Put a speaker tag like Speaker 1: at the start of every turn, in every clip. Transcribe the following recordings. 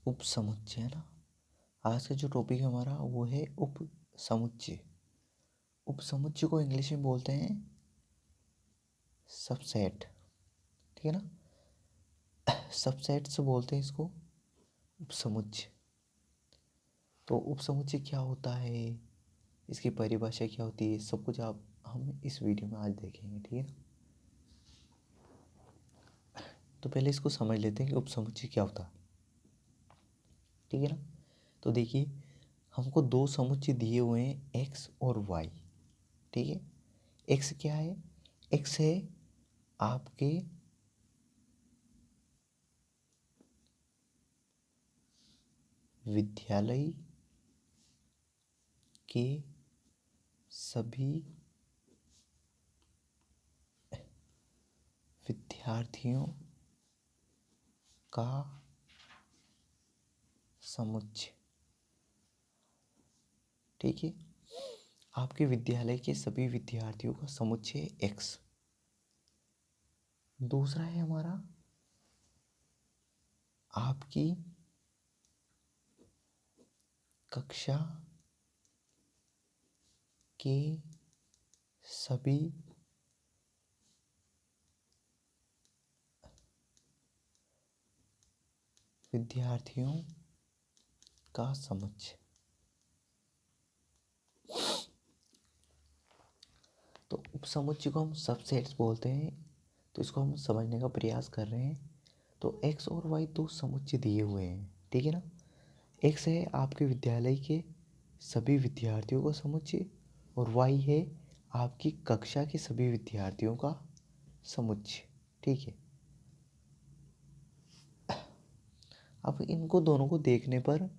Speaker 1: उपसमुच्चय है ना। आज का जो टॉपिक है हमारा वो है उपसमुच्चय। उपसमुच्चय को इंग्लिश में बोलते हैं सबसेट, ठीक है ना। सबसेट से बोलते हैं इसको उपसमुच्चय। तो उपसमुच्चय क्या होता है, इसकी परिभाषा क्या होती है, सब कुछ हम इस वीडियो में आज देखेंगे, ठीक है ना। तो पहले इसको समझ लेते हैं कि उपसमुच्चय क्या होता है, ठीक है ना। तो देखिए, हमको दो समुच्चय दिए हुए हैं एक्स और वाई, ठीक है। एक्स क्या है, एक्स है आपके विद्यालय के सभी विद्यार्थियों का समुच्चय, ठीक है। आपके विद्यालय के सभी विद्यार्थियों का समुच्चय एक्स। दूसरा है हमारा आपकी कक्षा के सभी विद्यार्थियों का समुच्चय। तो उपसमुच्चय को हम सबसेट्स बोलते हैं, तो इसको हम समझने का प्रयास कर रहे हैं। तो एक्स और वाई दो समुच्चय दिए हुए हैं, ठीक है ना। एक्स है आपके विद्यालय के सभी विद्यार्थियों का समुच्चय और वाई है आपकी कक्षा के सभी विद्यार्थियों का समुच्चय, ठीक है। अब इनको दोनों को देखने पर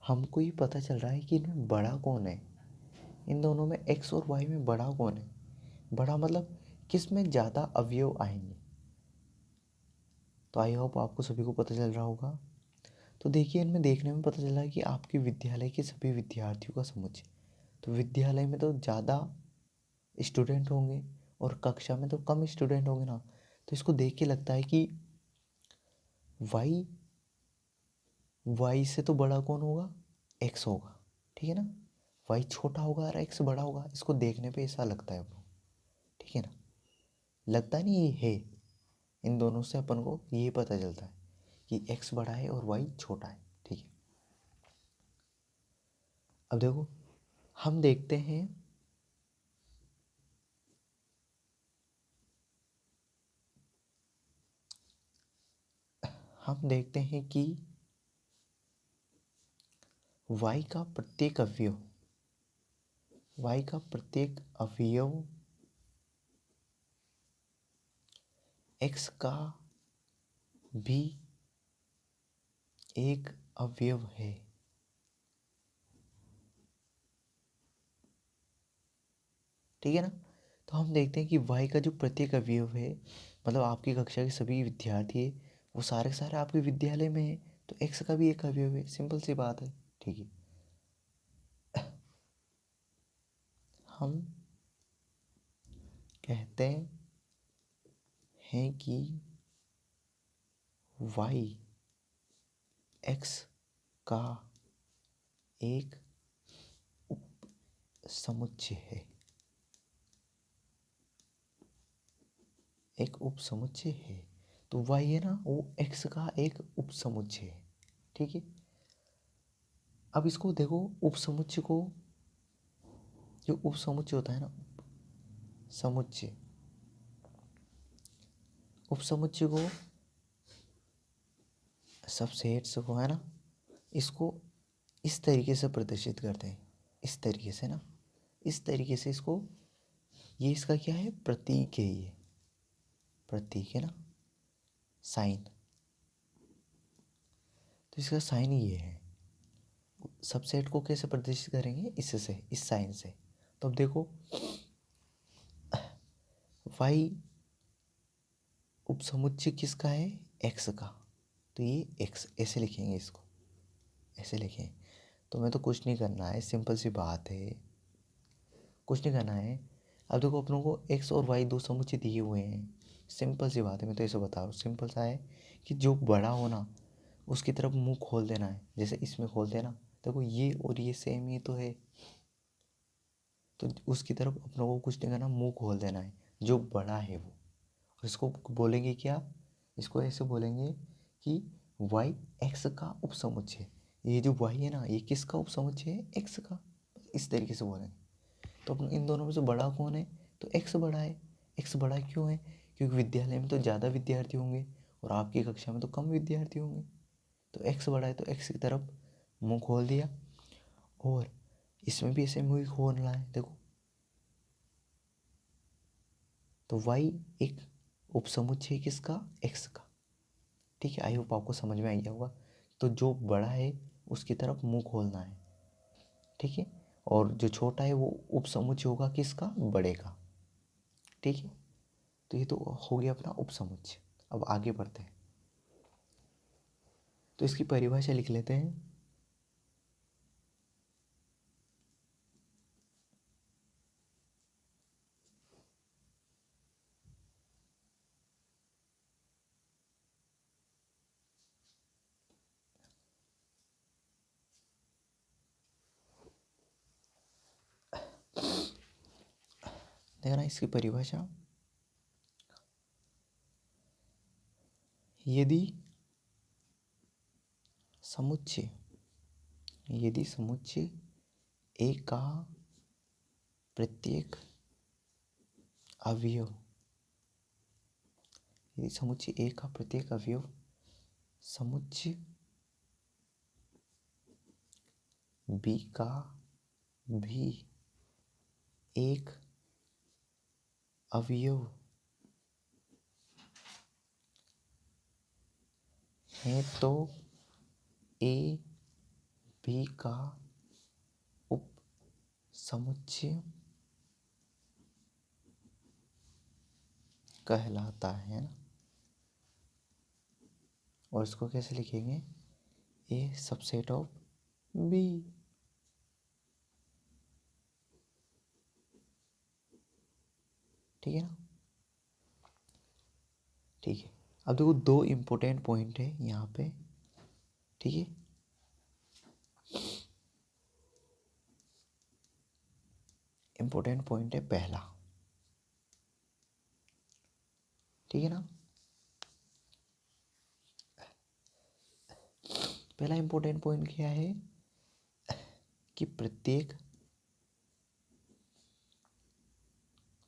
Speaker 1: हमको ये पता चल रहा है कि इनमें बड़ा कौन है। इन दोनों में एक्स और वाई में बड़ा कौन है, बड़ा मतलब किस में ज़्यादा अवयव आएंगे। तो आई होप आपको सभी को पता चल रहा होगा। तो देखिए, इनमें देखने में पता चला कि आपके विद्यालय के सभी विद्यार्थियों का समुच्चय, तो विद्यालय में तो ज़्यादा स्टूडेंट होंगे और कक्षा में तो कम स्टूडेंट होंगे ना। तो इसको देख के लगता है कि वाई से तो बड़ा कौन होगा, एक्स होगा, ठीक है ना। वाई छोटा होगा और एक्स बड़ा होगा, इसको देखने पे ऐसा लगता है अपन, ठीक है ना। लगता नहीं, ये है। इन दोनों से अपन को ये पता चलता है कि एक्स बड़ा है और वाई छोटा है, ठीक है। अब देखो, हम देखते हैं कि y का प्रत्येक अवयव x का भी एक अवयव है, ठीक है ना। तो हम देखते हैं कि y का जो प्रत्येक अवयव है, मतलब आपकी कक्षा के सभी विद्यार्थी है, वो सारे के सारे आपके विद्यालय में है, तो x का भी एक अवयव है, सिंपल सी बात है, ठीक है। हम कहते हैं कि y x का एक उपसमुच्चय है, एक उपसमुच्चय है। तो y है ना, वो x का एक उपसमुच्चय है, ठीक है। अब इसको देखो, उपसमुच्चय को, जो उपसमुच्चय होता है ना, समुच्चय, उपसमुच्चय को, सबसेट्स को, है ना, इसको इस तरीके से प्रदर्शित करते हैं, इस तरीके से ना, इस तरीके से इसको, ये इसका क्या है, प्रतीक है, ये प्रतीक है ना, साइन। तो इसका साइन ये है। सबसेट को कैसे प्रदर्शित करेंगे, इससे, इस साइन से। तो अब देखो, y उपसमुच्चय किसका है, x का, तो ये x ऐसे लिखेंगे, इसको ऐसे लिखें। तो मैं तो कुछ नहीं करना है, सिंपल सी बात है, कुछ नहीं करना है। अब देखो, अपनों को x और y दो समुच्चय दिए हुए हैं, सिंपल सी बात है, मैं तो ऐसे बता रहा हूँ, सिंपल सा है कि जो बड़ा हो ना, उसकी तरफ मुंह खोल देना है, जैसे इसमें खोल देना। देखो ये और ये सेम ही तो है, तो उसकी तरफ अपनों को कुछ नहीं करना, मुंह खोल देना है जो बड़ा है वो। और इसको बोलेंगे क्या, इसको ऐसे बोलेंगे कि y x का उपसमुच्चय। ये जो y है ना, ये किसका उपसमुच्चय है, x का। इस तरीके से बोलेंगे। तो अपन इन दोनों में से बड़ा कौन है, तो x बड़ा है। x बड़ा क्यों है, क्योंकि विद्यालय में तो ज़्यादा विद्यार्थी होंगे और आपकी कक्षा में तो कम विद्यार्थी होंगे। तो x बड़ा है, तो x की तरफ मुंह खोल दिया। और इसमें भी ऐसे मुंह खोलना है, देखो। तो y एक उपसमुच्चय किसका, x का। ठीक है, आई होप आपको समझ में आ गया होगा। तो जो बड़ा है उसकी तरफ मुंह खोलना है, ठीक है। और जो छोटा है वो उपसमुच्चय होगा किसका, बड़े का। ठीक है, तो ये तो हो गया अपना उपसमुच्चय। अब आगे बढ़ते हैं, तो इसकी परिभाषा लिख लेते हैं। देखना इसकी परिभाषा, यदि समुच्चय ए का प्रत्येक अवयव, यदि समुच्चय ए का प्रत्येक अवयव समुच्चय बी का भी एक अवयव है, तो ए बी का उपसमुच्चय कहलाता है ना। और इसको कैसे लिखेंगे, ए सबसेट ऑफ बी। ठीक है ना। ठीक है, अब देखो दो इम्पोर्टेंट पॉइंट है यहाँ पे। ठीक है, इम्पोर्टेंट पॉइंट है पहला। ठीक है ना, पहला इम्पोर्टेंट पॉइंट क्या है कि प्रत्येक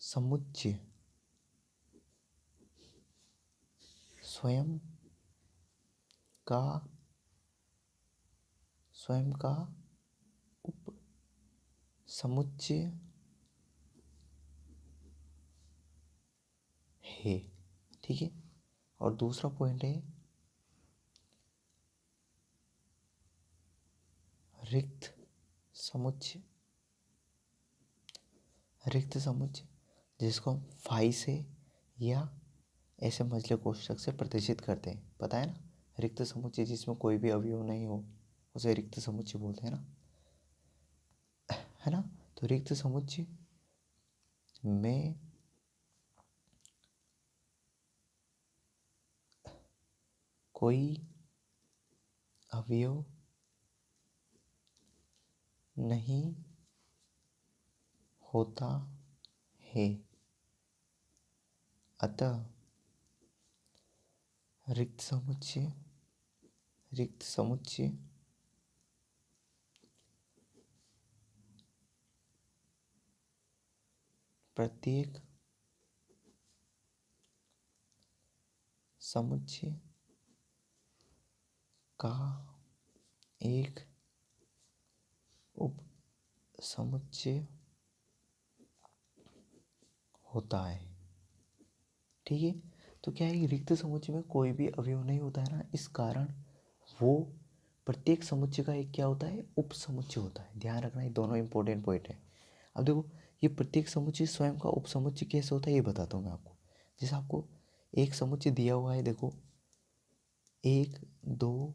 Speaker 1: समुच्चय स्वयं का उप समुच्चय है। ठीक है, और दूसरा पॉइंट है रिक्त समुच्चय। जिसको हम फाई से या ऐसे मझले कोष्ठक से प्रदर्शित करते हैं, पता है ना। रिक्त समुच्चय जिसमें कोई भी अवयव नहीं हो उसे रिक्त समुच्चय बोलते हैं ना, है ना। तो रिक्त समुच्चय में कोई अवयव नहीं होता है, अतः रिक्त समुच्चय प्रत्येक समुच्चय का एक उप समुच्चय होता है। ठीक है, तो क्या है, रिक्त समुच्चय में कोई भी अवयव नहीं होता है ना, इस कारण वो प्रत्येक समुच्चय का एक क्या होता है, उप समुच्चय होता है। ध्यान रखना, ये दोनों इंपॉर्टेंट पॉइंट है। अब देखो, ये प्रत्येक समुच्चय स्वयं का उप समुच्चय कैसे होता है ये बताता हूँ मैं आपको। जैसे आपको एक समुच्चय दिया हुआ है, देखो 1 2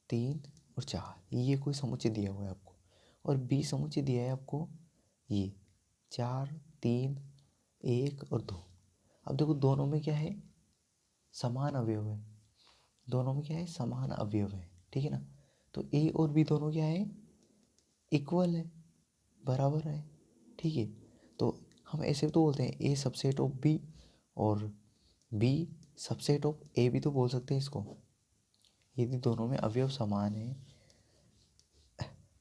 Speaker 1: 3 और 4, ये कोई समुच्चय दिया हुआ है आपको। और बी समुच्चय दिया है आपको, ये 4 3 1 और 2। अब देखो दोनों में क्या है, समान अवयव है। दोनों में क्या है, समान अवयव है। ठीक है ना। तो ए और बी दोनों क्या है, इक्वल है, बराबर है, ठीक है। तो हम ऐसे तो बोलते हैं ए सबसेट ऑफ बी और बी सबसेट ऑफ ए भी तो बोल सकते हैं इसको, यदि दोनों में अवयव समान है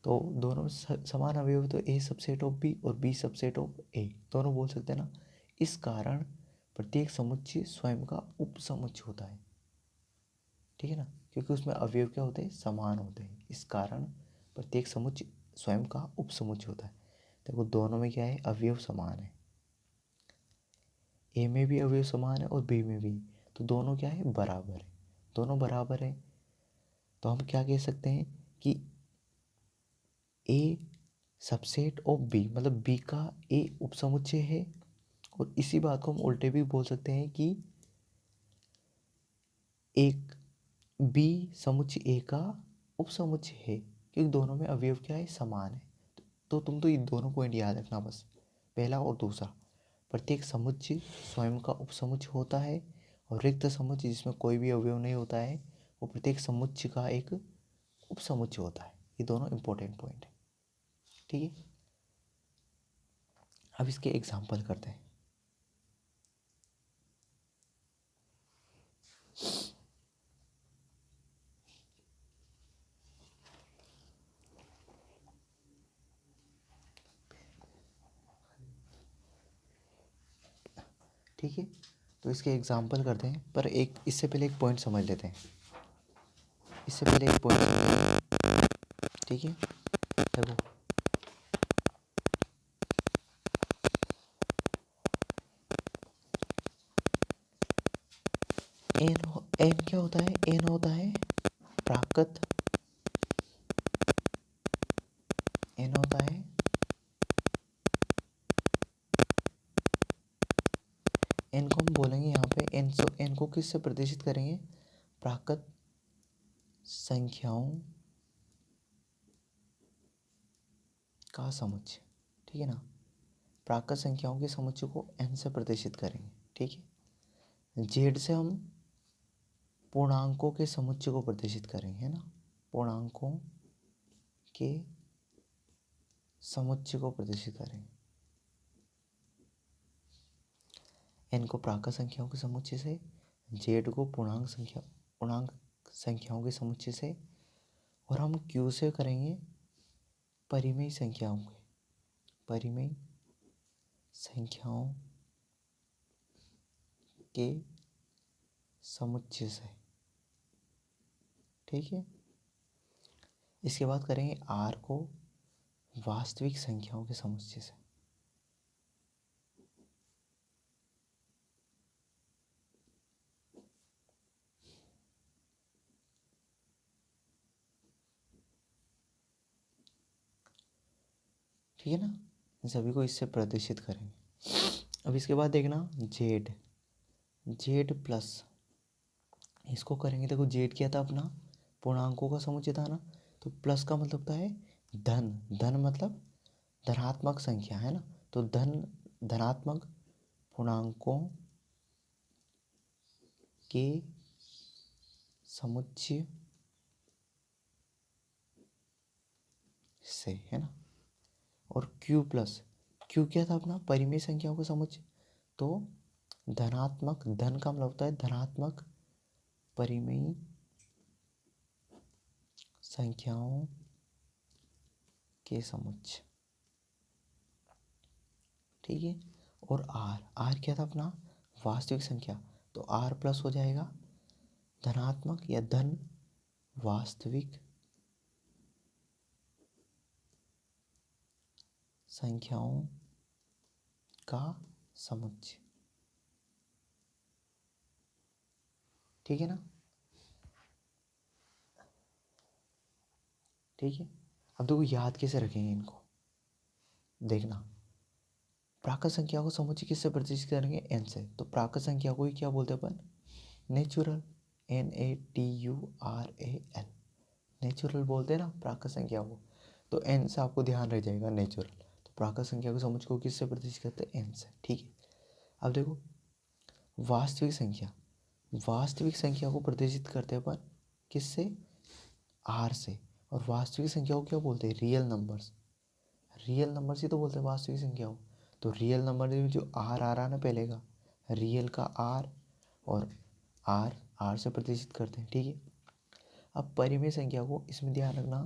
Speaker 1: तो दोनों में समान अवयव तो ए सबसेट ऑफ बी और बी सबसेट ऑफ ए दोनों बोल सकते हैं ना। इस कारण प्रत्येक समुच्चय स्वयं का उपसमुच्चय होता है, ठीक है ना, क्योंकि उसमें अवयव क्या होते हैं, समान होते हैं, इस कारण प्रत्येक समुच्चय स्वयं का उपसमुच्चय होता है। देखो दोनों में क्या है, अवयव समान है, ए में भी अवयव समान है और बी में भी, तो दोनों क्या है, बराबर है, दोनों बराबर है। तो हम क्या कह सकते हैं कि ए सबसेट ऑफ बी, मतलब बी का ए उपसमुच्चय है। और इसी बात को हम उल्टे भी बोल सकते हैं कि एक बी समुच्चय ए का उपसमुच्चय है, क्योंकि दोनों में अवयव क्या है, समान है। तो तुम तो ये दोनों पॉइंट याद रखना बस, पहला और दूसरा। प्रत्येक समुच्चय स्वयं का उपसमुच्चय होता है और रिक्त समुच्चय जिसमें कोई भी अवयव नहीं होता है वो प्रत्येक समुच्चय का एक उपसमुच्चय होता है। ये दोनों इंपॉर्टेंट पॉइंट है, ठीक है। अब इसके एग्जाम्पल करते हैं। ठीक है, तो इसके एग्जाम्पल करते हैं, पर एक इससे पहले एक पॉइंट समझ लेते हैं, इससे पहले एक पॉइंट समझ लेते हैं, ठीक है। देखो एन क्या होता है, एन होता है प्राकृत, एन होता है एन को हम बोलेंगे यहाँ पे एन, सो एन को किससे प्रदर्शित करेंगे, प्राकृत संख्याओं का समुच्चय, ठीक है ना। प्राकृत संख्याओं के समुच्चय को एन से प्रदर्शित करेंगे, ठीक है। जेड से हम पूर्णांकों के समुच्चय को प्रदर्शित करेंगे, है ना, पूर्णांकों के समुच्चय को प्रदर्शित करेंगे। एन को प्राकृत संख्याओं के समुच्चय से, जेड को पूर्णांक संख्याओं के समुच्चय से, और हम क्यू से करेंगे परिमेय संख्याओं के, परिमेय संख्याओं के समुच्चय से, ठीक है। इसके बाद करेंगे आर को वास्तविक संख्याओं के समुच्चय से, ठीक है ना। इन सभी को इससे प्रदर्शित करेंगे। अब इसके बाद देखना जेड, जेड प्लस, इसको करेंगे। देखो जेड क्या था अपना, पूर्णांकों का समुच्चय था ना, तो प्लस का मतलब होता है धन, धन मतलब धनात्मक संख्या, है ना। तो धनात्मक पूर्णांकों के समुच्चय से, है ना। और क्यू प्लस, क्यू क्या था अपना, परिमेय संख्याओं का समुच्चय, तो धनात्मक, धन का मतलब होता है धनात्मक परिमेय संख्याओं के समुच्चय, ठीक है। और आर, आर क्या था अपना, वास्तविक संख्या, तो आर प्लस हो जाएगा धनात्मक या धन वास्तविक संख्याओं का समुच्चय, ठीक है ना, ठीक है। अब देखो याद कैसे रखेंगे इनको, देखना प्राकृत संख्या को समुच्चय किससे प्रदर्शित करेंगे, एन से। तो प्राकृत संख्या को ही क्या बोलते हैं अपन, नेचुरल, NATURAL, नेचुरल बोलते हैं ना प्राकृत संख्या को। तो एन से आपको ध्यान रह जाएगा, नेचुरल। तो प्राकृत संख्या के समुच्चय को किससे प्रदर्शित करते हैं, एन से, ठीक है। अब देखो वास्तविक संख्या, वास्तविक संख्या को प्रदर्शित करते हैं अपन किससे, आर से। और वास्तविक संख्याओं को क्या बोलते हैं? Real numbers. रियल नंबर्स ही तो बोलते हैं वास्तविक संख्याओं। तो रियल नंबर में जो आर आ रहा ना पहले का, रियल का आर, और आर से प्रतिष्ठित करते हैं, ठीक है। अब परिमेय संख्या को इसमें ध्यान रखना,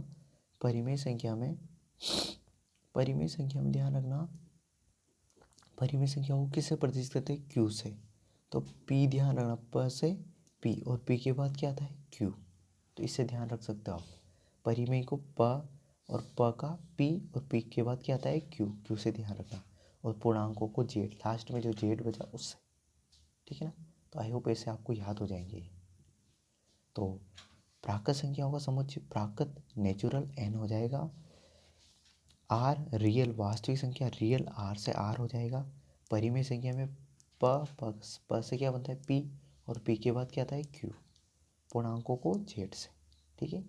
Speaker 1: परिमेय संख्या में ध्यान रखना, परिमेय संख्या को किससे प्रतिष्ठित करते हैं? क्यू से। तो पी ध्यान रखना, प से पी, और पी के बाद क्या आता है? क्यू। तो इससे ध्यान रख सकते हो आप, परिमेय को प, और प का पी, और पी के बाद क्या आता है? क्यू। क्यू से ध्यान रखना, और पूर्णांकों को जेड, लास्ट में जो जेड बचा उससे, ठीक है ना। तो आई होप ऐसे आपको याद हो जाएंगे। तो प्राकृत संख्याओं का समुच्चय प्राकृत नेचुरल एन हो जाएगा, आर रियल वास्तविक संख्या रियल आर से आर हो जाएगा, परिमेय संख्या में प से क्या बनता है? पी, और पी के बाद क्या आता है? क्यू, पूर्णांकों को जेड से, ठीक है।